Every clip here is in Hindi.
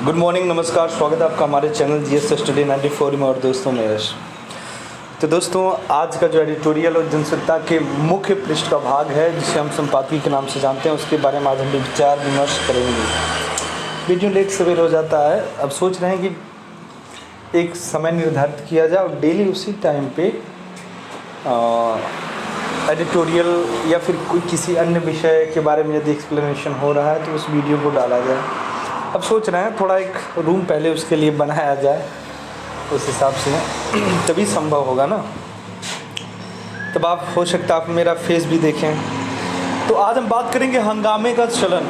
गुड मॉर्निंग, नमस्कार, स्वागत है आपका हमारे चैनल जीएस स्टडी 94 में। और दोस्तों मैं यश। तो दोस्तों आज का जो एडिटोरियल और जनसत्ता के मुख्य पृष्ठ का भाग है, जिसे हम संपादकीय के नाम से जानते हैं, उसके बारे में आज हम विचार विमर्श करेंगे। वीडियो लेट सवेर हो जाता है। अब सोच रहे हैं कि एक समय निर्धारित किया जाए और डेली उसी टाइम पे एडिटोरियल या फिर कोई किसी अन्य विषय के बारे में यदि एक्सप्लेनेशन हो रहा है तो उस वीडियो को डाला जाए। अब सोच रहे हैं थोड़ा एक रूम पहले उसके लिए बनाया जाए, उस हिसाब से तभी संभव होगा ना। तब आप हो सकता है आप मेरा फेस भी देखें। तो आज हम बात करेंगे हंगामे का चलन।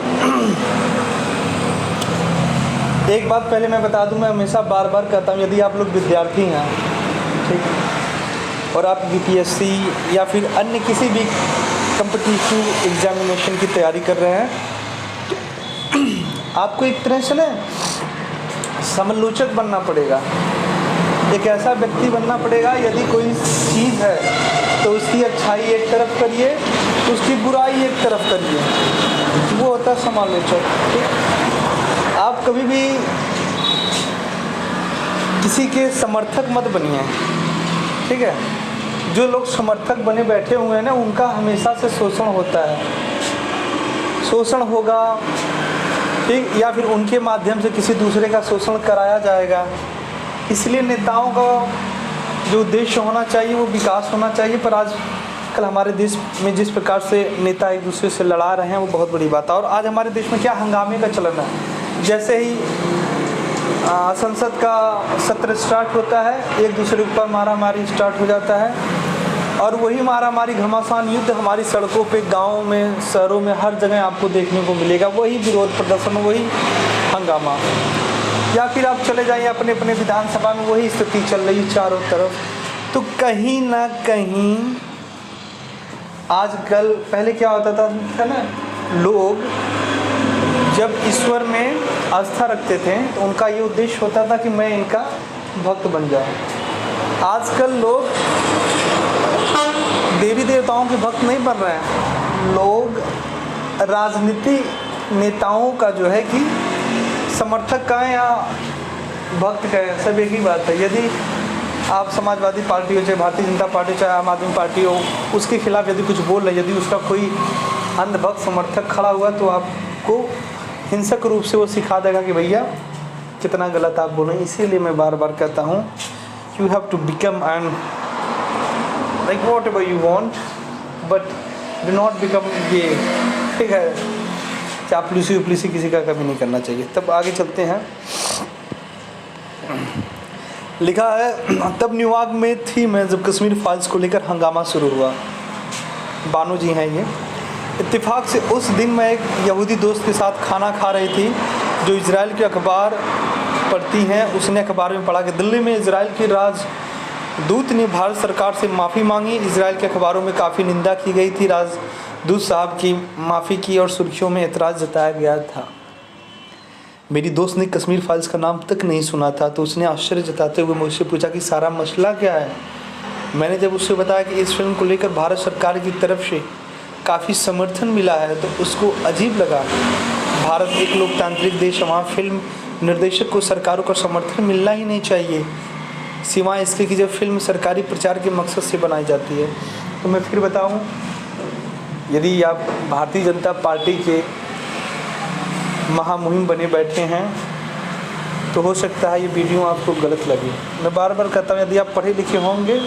एक बात पहले मैं बता दूं, मैं हमेशा बार बार कहता हूं, यदि आप लोग विद्यार्थी हैं, ठीक, और आप बीपीएससी या फिर अन्य किसी भी कॉम्पिटिटिव एग्जामिनेशन की तैयारी कर रहे हैं, आपको एक तरह से ना समालोचक बनना पड़ेगा। एक ऐसा व्यक्ति बनना पड़ेगा, यदि कोई चीज़ है तो उसकी अच्छाई एक तरफ करिए, उसकी बुराई एक तरफ करिए, वो होता है समालोचक। ठीक, आप कभी भी किसी के समर्थक मत बनिए, ठीक है। जो लोग समर्थक बने बैठे हुए हैं ना, उनका हमेशा से शोषण होता है, शोषण होगा, ठीक, या फिर उनके माध्यम से किसी दूसरे का शोषण कराया जाएगा। इसलिए नेताओं का जो उद्देश्य होना चाहिए वो विकास होना चाहिए। पर आज कल हमारे देश में जिस प्रकार से नेता एक दूसरे से लड़ा रहे हैं वो बहुत बड़ी बात है। और आज हमारे देश में क्या हंगामे का चलन है। जैसे ही संसद का सत्र स्टार्ट होता है, एक दूसरे के ऊपर मारामारी स्टार्ट हो जाता है, और वही मारामारी घमासान युद्ध हमारी सड़कों पे, गाँव में, शहरों में, हर जगह आपको देखने को मिलेगा। वही विरोध प्रदर्शन, वही हंगामा। या फिर आप चले जाइए अपने अपने विधानसभा में, वही स्थिति चल रही चारों तरफ। तो कहीं ना कहीं आजकल, पहले क्या होता था ना, लोग जब ईश्वर में आस्था रखते थे तो उनका ये उद्देश्य होता था कि मैं इनका भक्त बन जाऊं। आजकल लोग देवी देवताओं के भक्त नहीं बन रहे हैं, लोग राजनीति नेताओं का जो है कि समर्थक कहें या भक्त कहें, सब एक ही बात है। यदि आप समाजवादी पार्टी हो, चाहे भारतीय जनता पार्टी, चाहे आम आदमी पार्टी हो, उसके खिलाफ यदि कुछ बोल रहे, यदि उसका कोई अंधभक्त समर्थक खड़ा हुआ तो आपको हिंसक रूप से वो सिखा देगा कि भैया कितना गलत आप बोल रहे हैं। इसीलिए मैं बार बार कहता हूँ, you have to become and like whatever you want, but do not become ये, ठीक है। चापलूसी उपलूसी किसी का कभी नहीं करना चाहिए। तब आगे चलते हैं। लिखा है, तब न्यूयॉर्क में थी मैं जब कश्मीर फाइल्स को लेकर हंगामा शुरू हुआ। बानू जी हैं ये। इत्तेफाक से उस दिन मैं एक यहूदी दोस्त के साथ खाना खा रही थी जो इजराइल के अखबार पढ़ती हैं। उसने अखबार में पढ़ा कि दिल्ली में इजराइल के राजदूत ने भारत सरकार से माफ़ी मांगी। इजराइल के अखबारों में काफ़ी निंदा की गई थी राजदूत साहब की माफ़ी की, और सुर्खियों में एतराज़ जताया गया था। मेरी दोस्त ने कश्मीर फाइल्स का नाम तक नहीं सुना था, तो उसने आश्चर्य जताते हुए मुझसे पूछा कि सारा मसला क्या है। मैंने जब उससे बताया कि इस फिल्म को लेकर भारत सरकार की तरफ से काफ़ी समर्थन मिला है तो उसको अजीब लगा। भारत एक लोकतांत्रिक देश है, वहाँ फिल्म निर्देशक को सरकारों का समर्थन मिलना ही नहीं चाहिए, सिवाय इसके कि जब फिल्म सरकारी प्रचार के मकसद से बनाई जाती है। तो मैं फिर बताऊँ, यदि आप भारतीय जनता पार्टी के महामुहिम बने बैठे हैं तो हो सकता है ये वीडियो आपको गलत लगे। मैं बार बार कहता हूँ, यदि आप पढ़े लिखे होंगे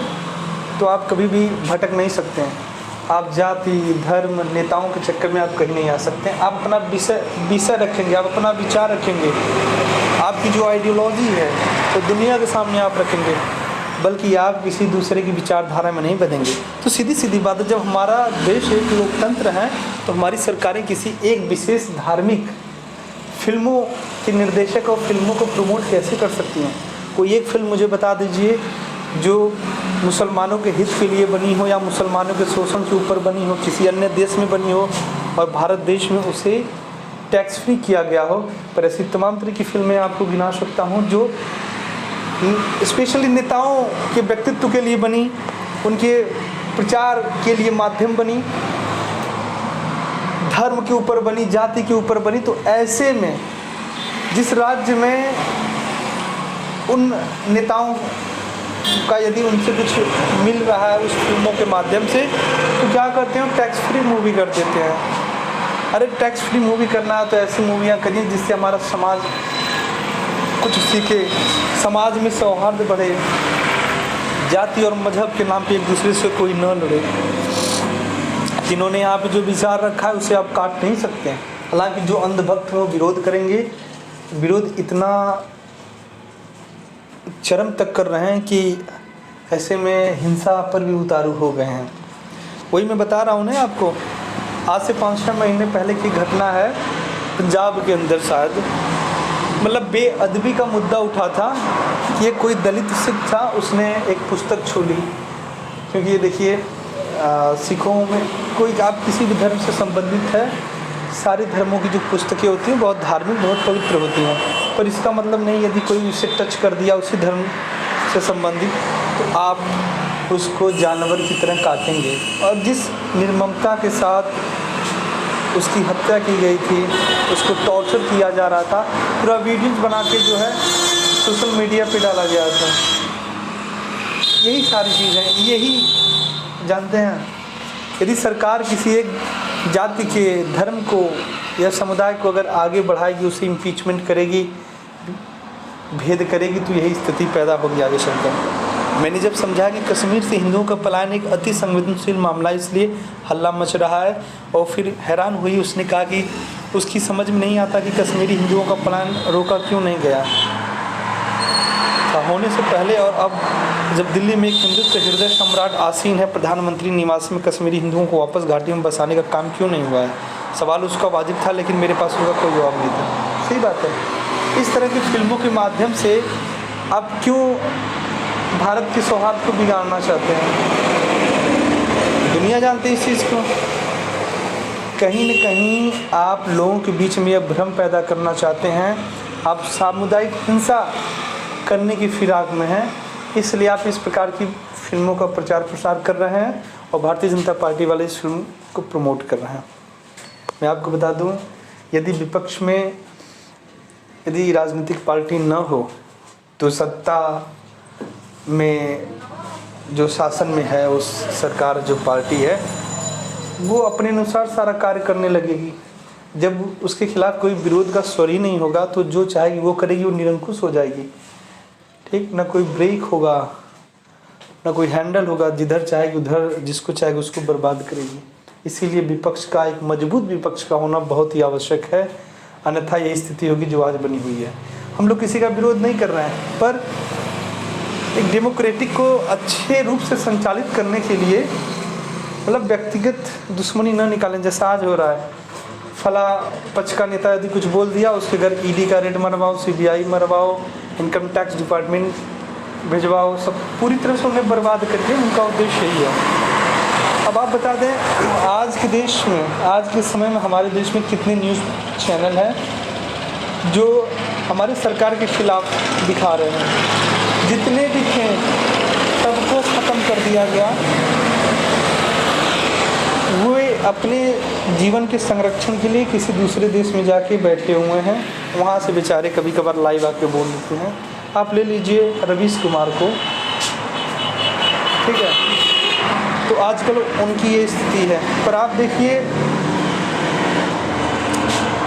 तो आप कभी भी भटक नहीं सकते हैं। आप जाति धर्म नेताओं के चक्कर में आप कहीं नहीं आ सकते हैं। आप अपना विषय रखेंगे, आप अपना विचार रखेंगे, आपकी जो आइडियोलॉजी है तो दुनिया के सामने आप रखेंगे, बल्कि आप किसी दूसरे की विचारधारा में नहीं बदलेंगे। तो सीधी सीधी बात है, जब हमारा देश एक लोकतंत्र है तो हमारी सरकारें किसी एक विशेष धार्मिक फिल्मों के निर्देशक और फिल्मों को प्रमोट कैसे कर सकती हैं। कोई एक फिल्म मुझे बता दीजिए जो मुसलमानों के हित के लिए बनी हो या मुसलमानों के शोषण के ऊपर बनी हो, किसी अन्य देश में बनी हो और भारत देश में उसे टैक्स फ्री किया गया हो। पर ऐसी तमाम तरह की फिल्में आपको गिना सकता हूँ जो स्पेशली नेताओं के व्यक्तित्व के लिए बनी, उनके प्रचार के लिए माध्यम बनी, धर्म के ऊपर बनी, जाति के ऊपर बनी। तो ऐसे में जिस राज्य में उन नेताओं का यदि उनसे कुछ मिल रहा है उस फिल्मों के माध्यम से, तो क्या करते हैं, टैक्स फ्री मूवी कर देते हैं। अरे टैक्स फ्री मूवी करना है तो ऐसी मूवियाँ करिए जिससे हमारा समाज कुछ सीखे, समाज में सौहार्द बढ़े, जाति और मजहब के नाम पे एक दूसरे से कोई न लड़े। जिन्होंने यहाँ पे जो विचार रखा है उसे आप काट नहीं सकते हैं। हालांकि जो अंधभक्त हैं वो विरोध करेंगे, विरोध इतना चरम तक कर रहे हैं कि ऐसे में हिंसा पर भी उतारू हो गए हैं। वही मैं बता रहा हूँ ना आपको, आज से 5-6 महीने पहले की घटना है पंजाब के अंदर, शायद मतलब बेअदबी का मुद्दा उठा था कि ये कोई दलित सिख था, उसने एक पुस्तक छू ली। क्योंकि ये देखिए सिखों में कोई आप किसी भी धर्म से संबंधित है, सारे धर्मों की जो पुस्तकें होती हैं बहुत धार्मिक, बहुत पवित्र होती हैं, पर इसका मतलब नहीं यदि कोई उसे टच कर दिया उसी धर्म से संबंधित तो आप उसको जानवर की तरह काटेंगे। और जिस निर्ममता के साथ उसकी हत्या की गई थी, उसको टॉर्चर किया जा रहा था, पूरा वीडियोज बना के जो है सोशल मीडिया पे डाला गया था। यही सारी चीज़ें, यही जानते हैं, यदि सरकार किसी एक जाति के धर्म को या समुदाय को अगर आगे बढ़ाएगी, उसे इम्पीचमेंट करेगी, भेद करेगी, तो यही स्थिति पैदा होगी आगे चलकर। मैंने जब समझा कि कश्मीर से हिंदुओं का पलायन एक अति संवेदनशील मामला है इसलिए हल्ला मच रहा है, और फिर हैरान हुई, उसने कहा कि उसकी समझ में नहीं आता कि कश्मीरी हिंदुओं का पलायन रोका क्यों नहीं गया होने से पहले। और अब जब दिल्ली में एक हिंदुत्व हृदय सम्राट आसीन है, प्रधानमंत्री निवास में कश्मीरी हिंदुओं को वापस घाटी में बसाने का काम क्यों नहीं हुआ है? सवाल उसका वाजिब था, लेकिन मेरे पास उसका कोई जवाब नहीं था। सही बात है। इस तरह की फिल्मों के माध्यम से आप क्यों भारत के सौहार्द को बिगाड़ना चाहते हैं? दुनिया जानती है इस चीज़ को। कहीं न कहीं आप लोगों के बीच में यह भ्रम पैदा करना चाहते हैं, आप सामुदायिक हिंसा करने की फिराक में हैं, इसलिए आप इस प्रकार की फिल्मों का प्रचार प्रसार कर रहे हैं और भारतीय जनता पार्टी वाले इस फिल्म को प्रमोट कर रहे हैं। मैं आपको बता दूं, यदि विपक्ष में यदि राजनीतिक पार्टी न हो तो सत्ता में जो शासन में है उस सरकार जो पार्टी है वो अपने अनुसार सारा कार्य करने लगेगी। जब उसके खिलाफ कोई विरोध का स्वर ही नहीं होगा तो जो चाहेगी वो करेगी, वो निरंकुश हो जाएगी। ठीक, ना कोई ब्रेक होगा, ना कोई हैंडल होगा, जिधर चाहेगी उधर, जिसको चाहेगी उसको बर्बाद करेगी। इसीलिए विपक्ष का, एक मजबूत विपक्ष का होना बहुत ही आवश्यक है, अन्यथा यही स्थिति होगी जो आज बनी हुई है। हम लोग किसी का विरोध नहीं कर रहे हैं, पर एक डेमोक्रेटिक को अच्छे रूप से संचालित करने के लिए मतलब व्यक्तिगत दुश्मनी न निकालें। जैसा आज हो रहा है, फला पक्ष का नेता यदि कुछ बोल दिया, उसके घर ईडी का रेड मरवाओ, सीबीआई मरवाओ, इनकम टैक्स डिपार्टमेंट भिजवाओ, सब पूरी तरह से उन्हें बर्बाद करके उनका उद्देश्य यही है। अब आप बता दें, आज के देश में, आज के समय में हमारे देश में कितने न्यूज़ चैनल हैं जो हमारी सरकार के खिलाफ दिखा रहे हैं? जितने भी थे सबको ख़त्म कर दिया गया। वो अपने जीवन के संरक्षण के लिए किसी दूसरे देश में जाके बैठे हुए हैं, वहाँ से बेचारे कभी कभार लाइव आके बोल देते हैं। आप ले लीजिए रवीश कुमार को, ठीक है, तो आजकल उनकी ये स्थिति है। पर आप देखिए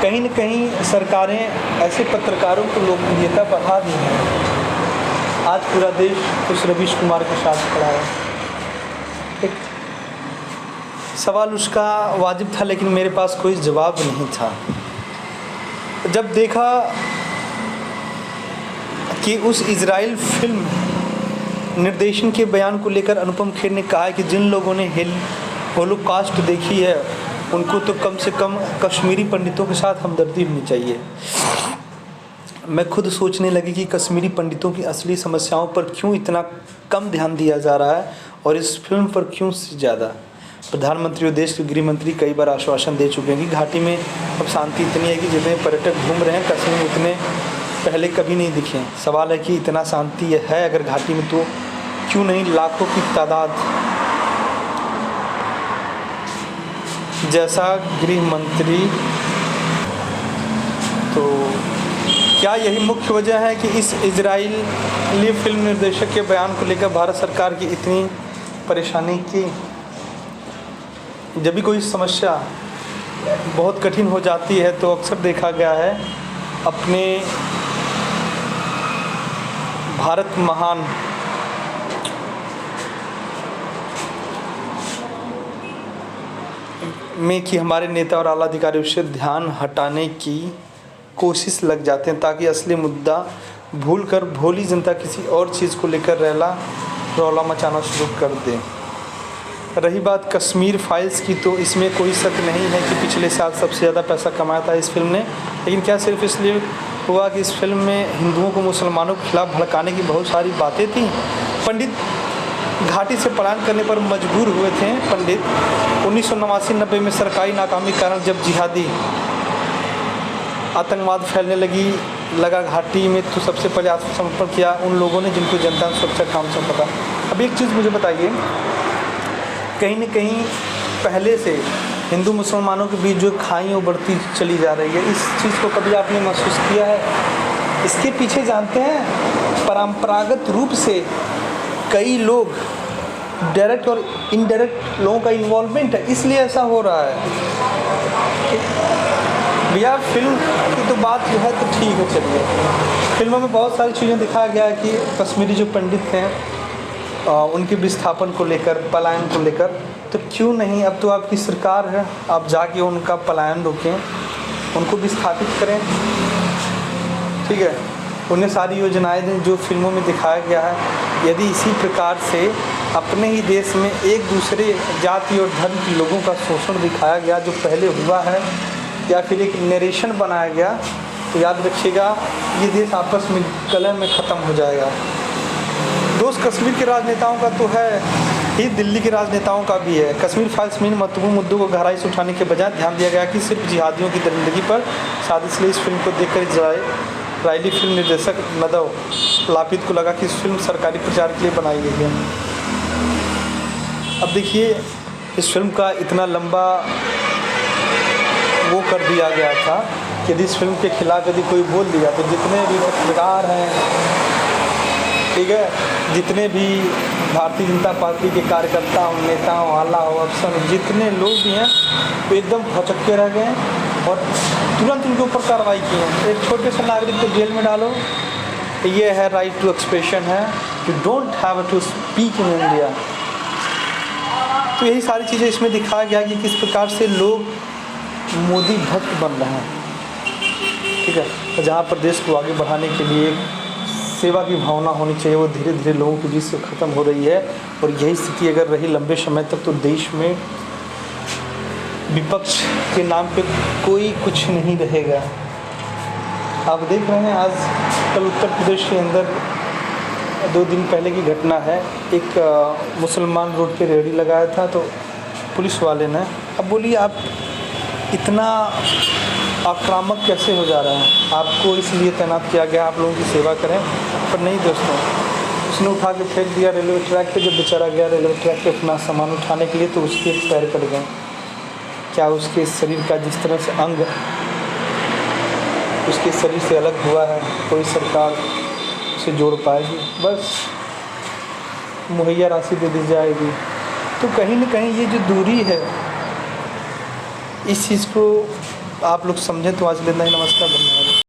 कहीं न कहीं सरकारें ऐसे पत्रकारों को लोकप्रियता बढ़ा दी है। आज पूरा देश उस रवीश कुमार के साथ खड़ा है। एक सवाल उसका वाजिब था, लेकिन मेरे पास कोई जवाब नहीं था। जब देखा कि उस इजराइल फिल्म निर्देशन के बयान को लेकर अनुपम खेर ने कहा है कि जिन लोगों ने होलोकॉस्ट देखी है उनको तो कम से कम कश्मीरी पंडितों के साथ हमदर्दी होनी चाहिए। मैं खुद सोचने लगी कि कश्मीरी पंडितों की असली समस्याओं पर क्यों इतना कम ध्यान दिया जा रहा है और इस फिल्म पर क्यों ज़्यादा। प्रधानमंत्री और देश के गृह मंत्री कई बार आश्वासन दे चुके हैं कि घाटी में अब शांति इतनी है कि जितने पर्यटक घूम रहे हैं कश्मीर में उतने पहले कभी नहीं दिखे। सवाल है कि इतना शांति है अगर घाटी में, तो क्यों नहीं लाखों की तादाद जैसा गृह मंत्री तो क्या यही मुख्य वजह है कि इस इजरायली फिल्म निर्देशक के बयान को लेकर भारत सरकार की इतनी परेशानी की? जब भी कोई समस्या बहुत कठिन हो जाती है तो अक्सर देखा गया है अपने भारत महान में कि हमारे नेता और आला अधिकारी उससे ध्यान हटाने की कोशिश लग जाते हैं ताकि असली मुद्दा भूलकर भोली जनता किसी और चीज़ को लेकर रौला मचाना शुरू कर दे। रही बात कश्मीर फाइल्स की, तो इसमें कोई शक नहीं है कि पिछले साल सबसे ज़्यादा पैसा कमाया था इस फिल्म ने। लेकिन क्या सिर्फ इसलिए हुआ कि इस फिल्म में हिंदुओं को मुसलमानों के खिलाफ भड़काने की बहुत सारी बातें थीं? पंडित घाटी से पलायन करने पर मजबूर हुए थे। पंडित 1989-90 में सरकारी नाकामी के कारण जब जिहादी आतंकवाद फैलने लगा घाटी में, तो सबसे पहले आत्मसमर्पण किया उन लोगों ने जिनको जनता सुरक्षा काम सौंपा था। अब एक चीज़ मुझे बताइए, कहीं न कहीं पहले से हिंदू मुसलमानों के बीच जो खाई उभरती चली जा रही है, इस चीज़ को कभी आपने महसूस किया है? इसके पीछे जानते हैं परंपरागत रूप से कई लोग, डायरेक्ट और इनडायरेक्ट लोगों का इन्वॉल्वमेंट है, इसलिए ऐसा हो रहा है। भैया फिल्म की तो बात जो है तो ठीक है, चलिए फिल्मों में बहुत सारी चीज़ें दिखाया गया है कि कश्मीरी जो पंडित हैं उनके विस्थापन को लेकर, पलायन को लेकर, तो क्यों नहीं अब तो आपकी सरकार है, आप जाके उनका पलायन रोकें, उनको विस्थापित करें, ठीक है। उन्हें सारी योजनाएं दें जो फिल्मों में दिखाया गया है। यदि इसी प्रकार से अपने ही देश में एक दूसरे जाति और धर्म के लोगों का शोषण दिखाया गया जो पहले हुआ है, या फिर एक नरेशन बनाया गया, तो याद रखिएगा ये देश आपस में कलह में ख़त्म हो जाएगा। दोष कश्मीर के राजनेताओं का तो है ही, दिल्ली के राजनेताओं का भी है। कश्मीर फाइल्स में महत्वपूर्ण मुद्दों को गहराई से उठाने के बजाय ध्यान दिया गया कि सिर्फ जिहादियों की दरिंदगी पर। शायद इसलिए इस फिल्म को देखकर इजरायली फिल्म निर्देशक नदव लापिद को लगा कि इस फिल्म सरकारी प्रचार के लिए बनाई गई है। अब देखिए, इस फिल्म का इतना लंबा वो कर दिया गया था कि यदि इस फिल्म के खिलाफ यदि कोई बोल दिया तो जितने भी पत्रकार हैं, ठीक है, जितने भी भारतीय जनता पार्टी के कार्यकर्ता हो, नेता हो, आला हो, अफसर, जितने लोग भी हैं वो एकदम भौचक्के रह गए और तुरंत उनके ऊपर कार्रवाई की है। एक छोटे से नागरिक को जेल में डालो, ये है राइट टू एक्सप्रेशन है, you don't have to speak in India. तो यही सारी चीज़ें इसमें दिखाया गया कि किस प्रकार से लोग मोदी भक्त बन रहे हैं, ठीक है। जहाँ पर देश को आगे बढ़ाने के लिए सेवा की भावना होनी चाहिए, वो धीरे धीरे लोगों के बीच से ख़त्म हो रही है। और यही स्थिति अगर रही लंबे समय तक तो देश में विपक्ष के नाम पे कोई कुछ नहीं रहेगा। आप देख रहे हैं आज कल उत्तर प्रदेश के अंदर 2 दिन पहले की घटना है, एक मुसलमान रोड पे रेहड़ी लगाया था तो पुलिस वाले ने, अब बोलिए आप इतना आक्रामक कैसे हो जा रहे हैं? आपको इसलिए तैनात किया गया आप लोगों की सेवा करें, पर नहीं दोस्तों, उसने उठा के फेंक दिया रेलवे ट्रैक पे। जब बेचारा गया रेलवे ट्रैक पे अपना सामान उठाने के लिए तो उसके पैर कट गए। क्या उसके शरीर का जिस तरह से अंग उसके शरीर से अलग हुआ है, कोई सरकार उसे जोड़ पाएगी? बस मुहैया राशि दे दी जाएगी। तो कहीं न कहीं ये जो दूरी है, इस चीज़ को आप लोग समझें। तो आज लेना ही, नमस्कार, धन्यवाद।